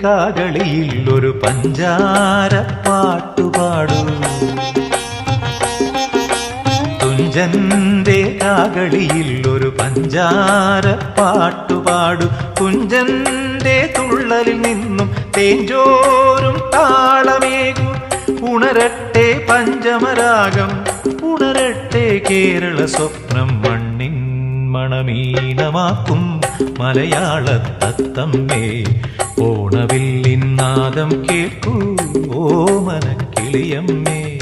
കാകളിയിൽ ഒരു പഞ്ചാര പാട്ടുപാടൂ. തുഞ്ചന്റെ കാകളിയിൽ ഒരു പഞ്ചാര പാട്ടുപാടു. കുഞ്ചന്റെ തുള്ളലിൽ നിന്നും തേഞ്ചോരും താളമേകു. ഉണരട്ടെ പഞ്ചമരാഗം, ഉണരട്ടെ കേരള സ്വപ്നം. മണ്ണിൻ മണമീണമാക്കും മലയാളത്തത്തമ്മേ, ഓണവില്ലിൻ നാദം കേൾക്കൂ ഓമനക്കിളിയമ്മേ.